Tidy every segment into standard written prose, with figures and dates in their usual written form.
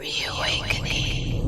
Reawakening.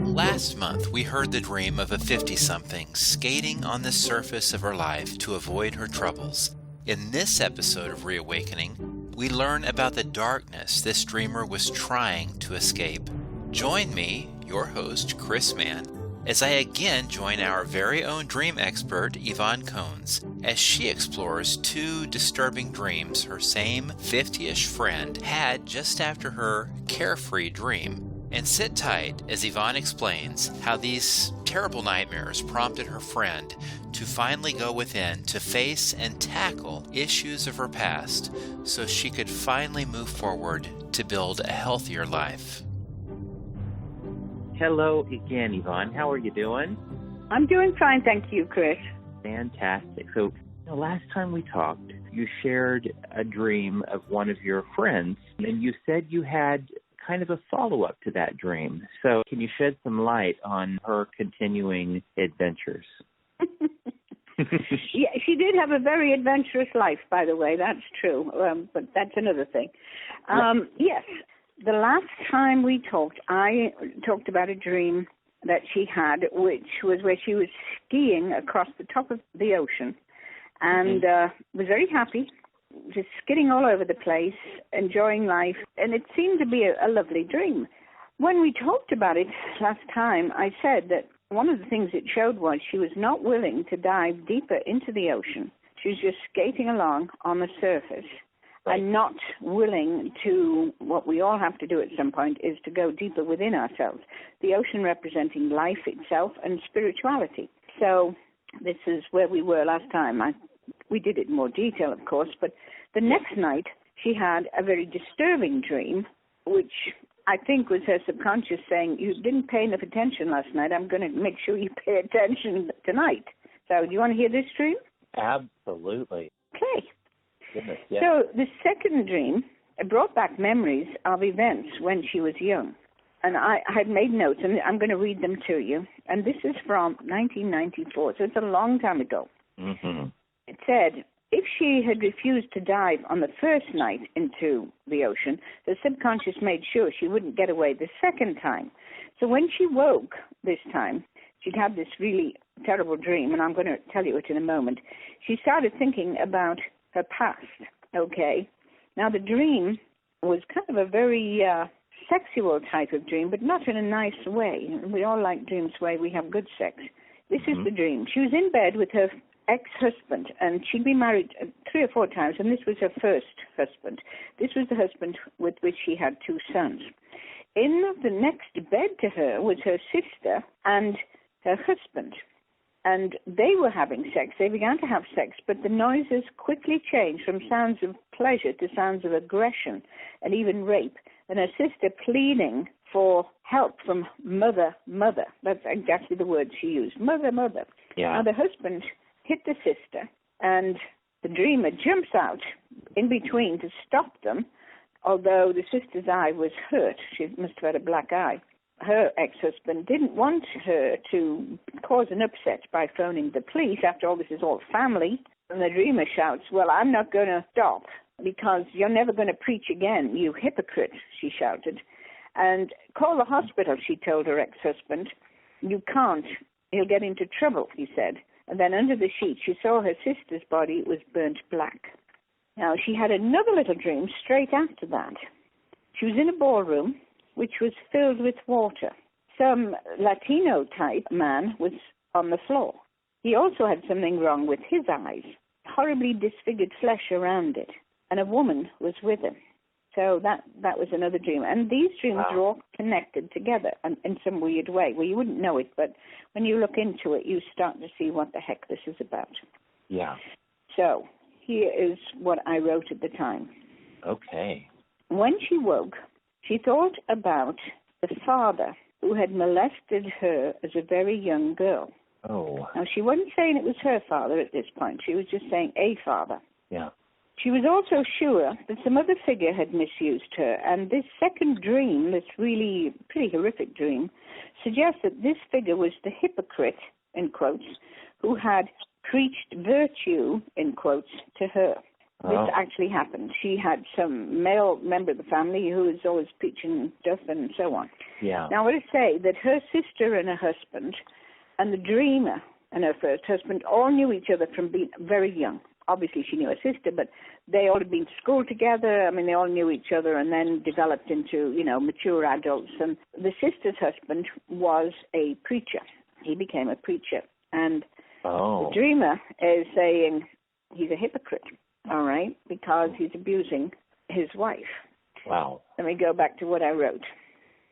Last month, we heard the dream of a 50-something skating on the surface of her life to avoid her troubles. In this episode of Reawakening, we learn about the darkness this dreamer was trying to escape. Join me, your host, Chris Mann, as I again join our very own dream expert, Yvonne Cones, as she explores two disturbing dreams her same 50-ish friend had just after her carefree dream. And sit tight as Yvonne explains how these terrible nightmares prompted her friend to finally go within to face and tackle issues of her past so she could finally move forward to build a healthier life. Hello again, Yvonne. How are you doing? I'm doing fine, thank you, Chris. Fantastic. So, last time we talked, you shared a dream of one of your friends, and you said you had kind of a follow-up to that dream. So can you shed some light on her continuing adventures? Yeah, she did have a very adventurous life, by the way. That's true, but that's another thing. Yes, the last time we talked, I talked about a dream that she had, which was where she was skiing across the top of the ocean and was very happy, just skidding all over the place, enjoying life, and it seemed to be a lovely dream. When we talked about it last time, I said that one of the things it showed was she was not willing to dive deeper into the ocean. She was just skating along on the surface and not willing to, what we all have to do at some point, is to go deeper within ourselves. The ocean representing life itself and spirituality. So this is where we were last time. We did it in more detail, of course, but the next night she had a very disturbing dream, which I think was her subconscious saying, you didn't pay enough attention last night. I'm going to make sure you pay attention tonight. So do you want to hear this dream? Absolutely. Okay. Goodness, yeah. So the second dream brought back memories of events when she was young. And I had made notes, and I'm going to read them to you. And this is from 1994, so it's a long time ago. Mm-hmm. It said, if she had refused to dive on the first night into the ocean, the subconscious made sure she wouldn't get away the second time. So when she woke this time, she'd had this really terrible dream, and I'm going to tell you it in a moment. She started thinking about her past, okay? Now, the dream was kind of a very sexual type of dream, but not in a nice way. We all like dreams where we have good sex. This is the dream. She was in bed with her ex-husband, and she'd been married 3 or 4 times, and this was her first husband. This was the husband with which she had 2 sons. In the next bed to her was her sister and her husband, and they were having sex. They began to have sex, but the noises quickly changed from sounds of pleasure to sounds of aggression and even rape, and her sister pleading for help from mother. That's exactly the word she used, mother. Yeah. Now, the husband hit the sister, and the dreamer jumps out in between to stop them, although the sister's eye was hurt. She must have had a black eye. Her ex-husband didn't want her to cause an upset by phoning the police. After all, this is all family. And the dreamer shouts, well, I'm not going to stop because you're never going to preach again, you hypocrite, she shouted. And call the hospital, she told her ex-husband. You can't. He'll get into trouble, he said. And then under the sheet, she saw her sister's body was burnt black. Now, she had another little dream straight after that. She was in a ballroom, which was filled with water. Some Latino-type man was on the floor. He also had something wrong with his eyes, horribly disfigured flesh around it, and a woman was with him. So that was another dream. And these dreams are all connected together in some weird way. Well, you wouldn't know it, but when you look into it, you start to see what the heck this is about. Yeah. So here is what I wrote at the time. Okay. When she woke, she thought about the father who had molested her as a very young girl. Oh. Now, she wasn't saying it was her father at this point. She was just saying a father. Yeah. She was also sure that some other figure had misused her, and this second dream, this really pretty horrific dream, suggests that this figure was the hypocrite, in quotes, who had preached virtue, in quotes, to her. This actually happened. She had some male member of the family who was always preaching stuff and so on. Yeah. Now, I want to say that her sister and her husband and the dreamer and her first husband all knew each other from being very young. Obviously, she knew her sister, but they all had been to school together. I mean, they all knew each other and then developed into, mature adults. And the sister's husband was a preacher. He became a preacher. And the dreamer is saying he's a hypocrite, all right, because he's abusing his wife. Wow. Let me go back to what I wrote.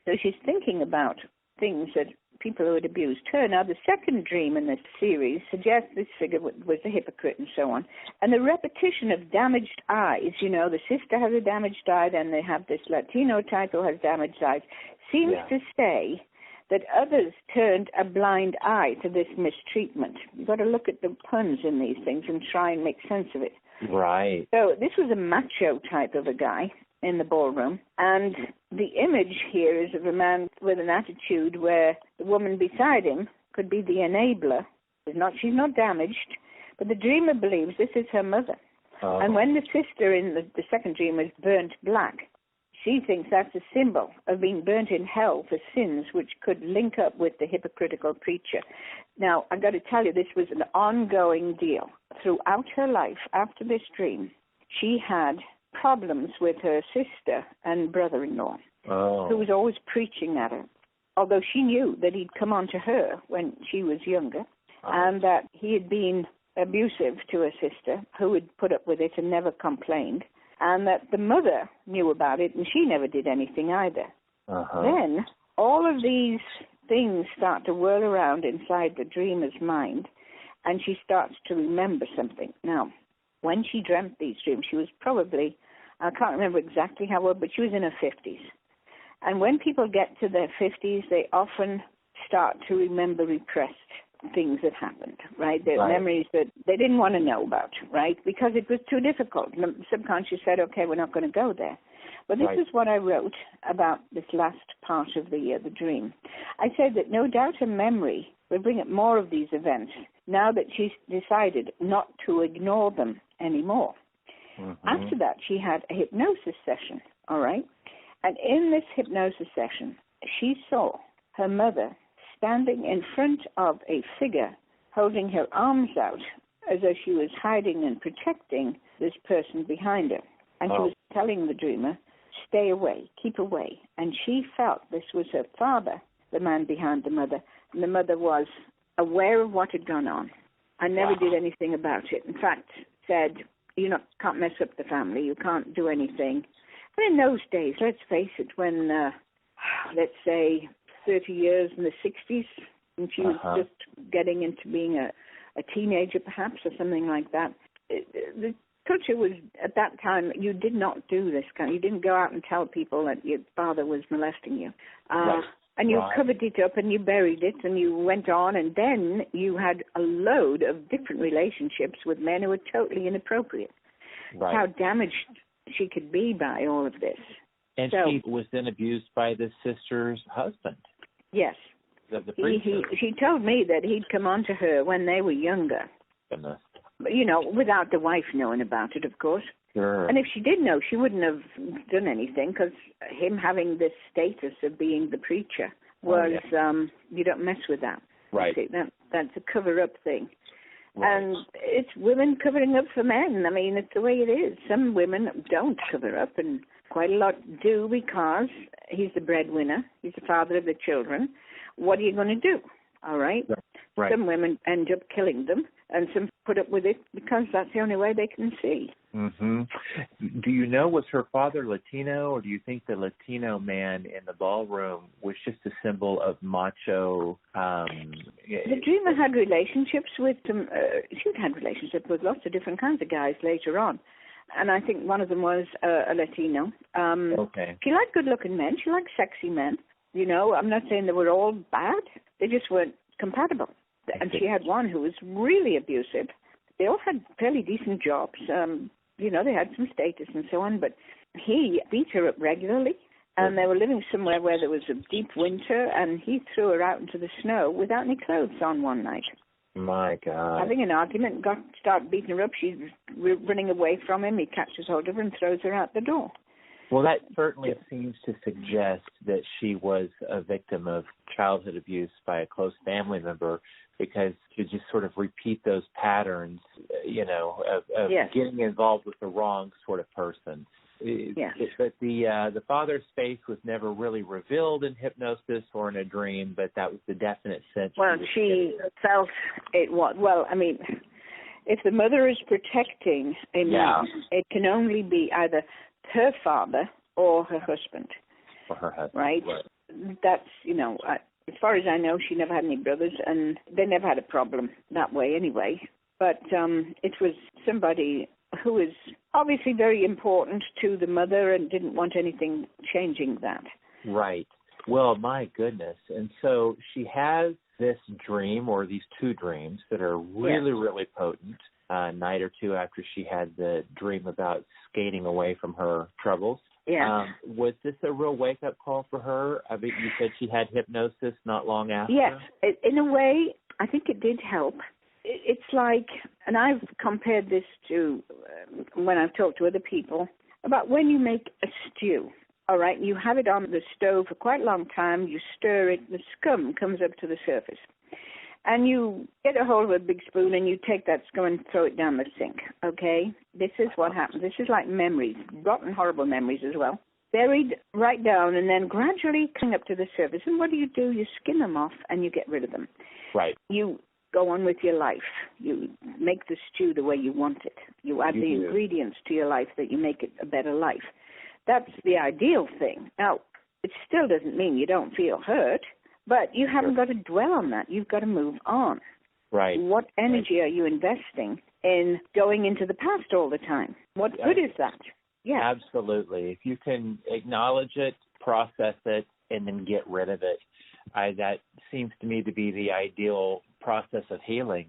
So she's thinking about things that people who had abused her. Now, the second dream in this series suggests this figure was a hypocrite and so on. And the repetition of damaged eyes, the sister has a damaged eye, then they have this Latino type who has damaged eyes, seems to say that others turned a blind eye to this mistreatment. You've got to look at the puns in these things and try and make sense of it. Right. So this was a macho type of a guy in the ballroom, and the image here is of a man with an attitude where the woman beside him could be the enabler. She's not damaged, but the dreamer believes this is her mother. And when the sister in the second dream is burnt black, she thinks that's a symbol of being burnt in hell for sins which could link up with the hypocritical preacher. Now, I've got to tell you, this was an ongoing deal. Throughout her life, after this dream, she had problems with her sister and brother-in-law, who was always preaching at her, although she knew that he'd come on to her when she was younger, and that he had been abusive to her sister, who had put up with it and never complained, and that the mother knew about it, and she never did anything either. Then, all of these things start to whirl around inside the dreamer's mind, and she starts to remember something. Now, when she dreamt these dreams, she was probably, I can't remember exactly how old, but she was in her 50s. And when people get to their 50s, they often start to remember repressed things that happened, right? Their memories that they didn't want to know about, right? Because it was too difficult. The subconscious said, okay, we're not going to go there. But this is what I wrote about this last part of the dream. I said that no doubt her memory will bring up more of these events now that she's decided not to ignore them anymore. After that, she had a hypnosis session, all right? And in this hypnosis session, she saw her mother standing in front of a figure holding her arms out as though she was hiding and protecting this person behind her. And she was telling the dreamer, stay away, keep away. And she felt this was her father, the man behind the mother. And the mother was aware of what had gone on and never did anything about it. In fact, said, can't mess up the family, you can't do anything. But in those days, let's face it, when, let's say, 30 years in the 60s, and she was just getting into being a teenager perhaps or something like that, the culture was, at that time, you did not do this you didn't go out and tell people that your father was molesting you. And you covered it up and you buried it and you went on, and then you had a load of different relationships with men who were totally inappropriate. How damaged she could be by all of this. And she was then abused by the sister's husband. Yes. She told me that he'd come on to her when they were younger. Goodness. Without the wife knowing about it, of course. Sure. And if she did know, she wouldn't have done anything, because him having this status of being the preacher was, you don't mess with that. Right. See, that's a cover-up thing. Right. And it's women covering up for men. I mean, it's the way it is. Some women don't cover up, and quite a lot do, because he's the breadwinner. He's the father of the children. What are you going to do? All right? Right. Some women end up killing them, and some put up with it because that's the only way they can see. Do you know, was her father Latino, or do you think the Latino man in the ballroom was just a symbol of macho? The dreamer had relationships with some. She had relationships with lots of different kinds of guys later on, and I think one of them was a Latino. She liked good-looking men. She liked sexy men. I'm not saying they were all bad. They just weren't compatible. And she had one who was really abusive. They all had fairly decent jobs. They had some status and so on, but he beat her up regularly, and they were living somewhere where there was a deep winter, and he threw her out into the snow without any clothes on one night. My God. Having an argument, start beating her up. She's running away from him. He catches hold of her and throws her out the door. Well, that certainly seems to suggest that she was a victim of childhood abuse by a close family member, because to just sort of repeat those patterns, of Yes. getting involved with the wrong sort of person. Yes. But the father's face was never really revealed in hypnosis or in a dream, but that was the definite sense. Well, she felt it was. Well, I mean, if the mother is protecting a man, it can only be either her father or her husband. Or her husband. Right? That's, as far as I know, she never had any brothers, and they never had a problem that way anyway. But it was somebody who was obviously very important to the mother and didn't want anything changing that. Right. Well, my goodness. And so she has this dream, or these two dreams, that are really, really potent, a night or two after she had the dream about skating away from her troubles. Yeah. Was this a real wake-up call for her? I mean, you said she had hypnosis not long after. Yes. In a way, I think it did help. It's like, and I've compared this to when I've talked to other people about when you make a stew. All right, you have it on the stove for quite a long time, you stir it, the scum comes up to the surface. And you get a hold of a big spoon and you take that scum and throw it down the sink, okay? This is what happens. This is like memories, rotten, horrible memories as well. Buried right down and then gradually coming up to the surface. And what do? You skim them off and you get rid of them. Right. You go on with your life. You make the stew the way you want it. You add the ingredients to your life that you make it a better life. That's the ideal thing. Now, it still doesn't mean you don't feel hurt, but you haven't got to dwell on that. You've got to move on. Right. What energy are you investing in going into the past all the time? What good is that? Yeah. Absolutely. If you can acknowledge it, process it, and then get rid of it, that seems to me to be the ideal process of healing.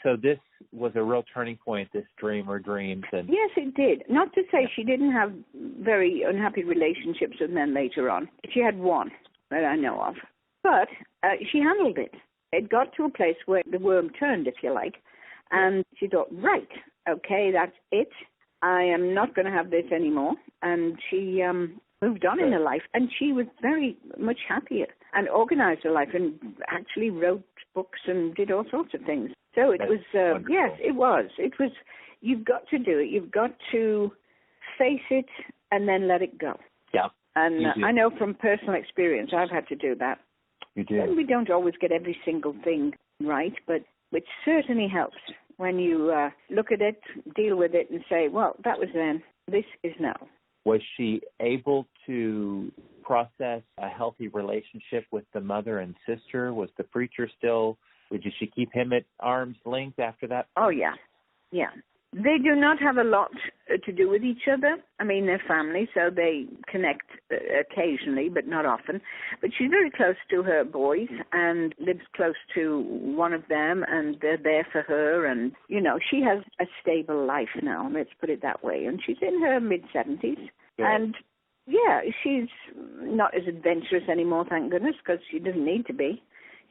So this was a real turning point, this dream or dreams. And yes, it did. Not to say she didn't have very unhappy relationships with men later on. She had one that I know of. But she handled it. It got to a place where the worm turned, if you like, and she thought, right, okay, that's it. I am not going to have this anymore. And she moved on in her life, and she was very much happier and organized her life and actually wrote books and did all sorts of things. So it was, yes, it was. It was, you've got to do it. You've got to face it and then let it go. Yeah. And I know from personal experience, I've had to do that. You do. And we don't always get every single thing right, but it certainly helps when you look at it, deal with it, and say, well, that was then, this is now. Was she able to process a healthy relationship with the mother and sister? Was the preacher still, did she keep him at arm's length after that? Oh, yeah. Yeah. They do not have a lot to do with each other. I mean, they're family, so they connect occasionally, but not often. But she's very close to her boys and lives close to one of them, and they're there for her. And, she has a stable life now, let's put it that way. And she's in her mid-70s. Yeah. And, yeah, she's not as adventurous anymore, thank goodness, because she doesn't need to be.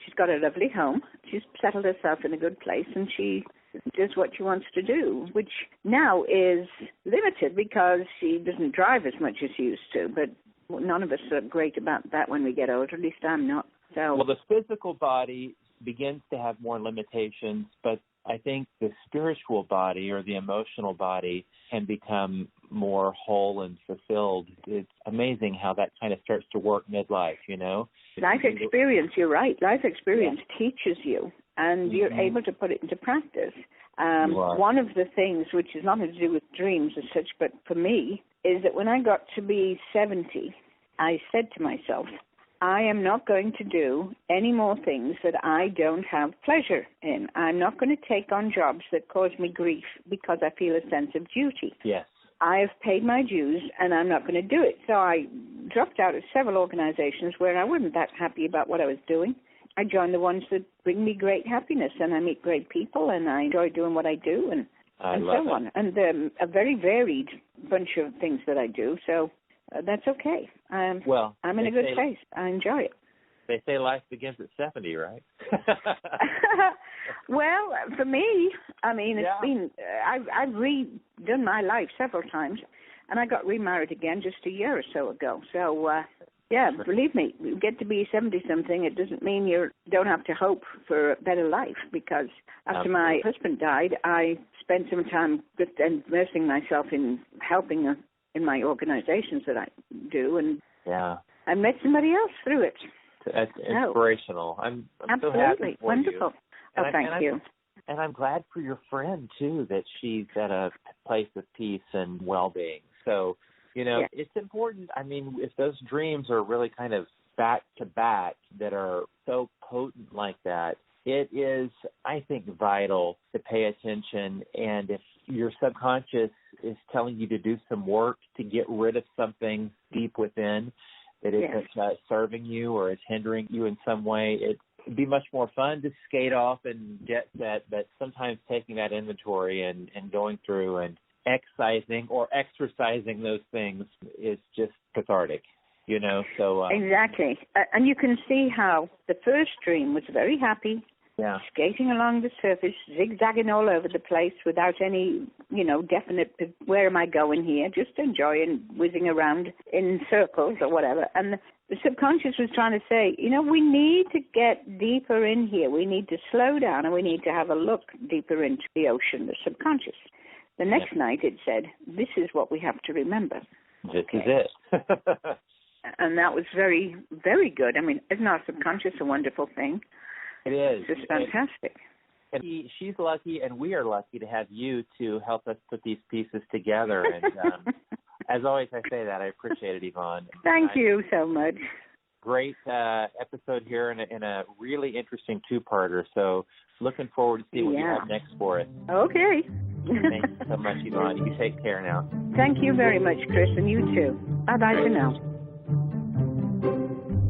She's got a lovely home. She's settled herself in a good place, and she does what she wants to do, which now is limited because she doesn't drive as much as she used to. But none of us are great about that when we get older. At least I'm not. So, well, the physical body begins to have more limitations, but I think the spiritual body or the emotional body can become more whole and fulfilled. It's amazing how that kind of starts to work midlife, Life experience, you're right. Life experience teaches you, and you're able to put it into practice. One of the things, which is nothing to do with dreams as such, but for me, is that when I got to be 70, I said to myself, I am not going to do any more things that I don't have pleasure in. I'm not going to take on jobs that cause me grief because I feel a sense of duty. Yes. I have paid my dues, and I'm not going to do it. So I dropped out of several organizations where I wasn't that happy about what I was doing. I joined the ones that bring me great happiness, and I meet great people, and I enjoy doing what I do, and so on. And a very varied bunch of things that I do, so that's okay. I'm in a good place. I enjoy it. They say life begins at 70, right? Well, for me, I mean, it's Yeah. been, I've redone my life several times, and I got remarried again just a year or so ago. So, yeah, believe me, you get to be 70-something, it doesn't mean you don't have to hope for a better life, because after my husband died, I spent some time just immersing myself in helping in my organizations that I do, and I met somebody else through it. That's inspirational. I'm so happy for wonderful. you. Thank you. And I'm glad for your friend, too, that she's at a place of peace and well-being. So, it's important. I mean, if those dreams are really kind of back-to-back that are so potent like that, it is, I think, vital to pay attention. And if your subconscious is telling you to do some work to get rid of something deep within that isn't serving you or is hindering you in some way, it'd be much more fun to skate off and jet set, but sometimes taking that inventory and going through and excising or exercising those things is just cathartic, so exactly. And you can see how the first dream was very happy, skating along the surface, zigzagging all over the place without any, definite, where am I going here, just enjoying whizzing around in circles or whatever. And the subconscious was trying to say, we need to get deeper in here. We need to slow down and we need to have a look deeper into the ocean, the subconscious. The next night it said, this is what we have to remember. This is it. And that was very, very good. I mean, isn't our subconscious a wonderful thing? It is. It's just fantastic. And she's lucky, and we are lucky to have you to help us put these pieces together. And as always, I say that. I appreciate it, Yvonne. Thank you so much. Great episode here and a really interesting two-parter. So looking forward to see what you have next for us. Okay. Thank you so much, Yvonne. You take care now. Thank you very much, Chris, and you too. Bye-bye for now.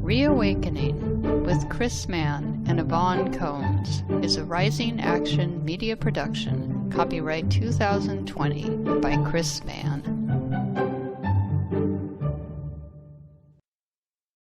Reawakening with Chris Mann and Yvonne Cones is a Rising Action media production, copyright 2020 by Chris Mann.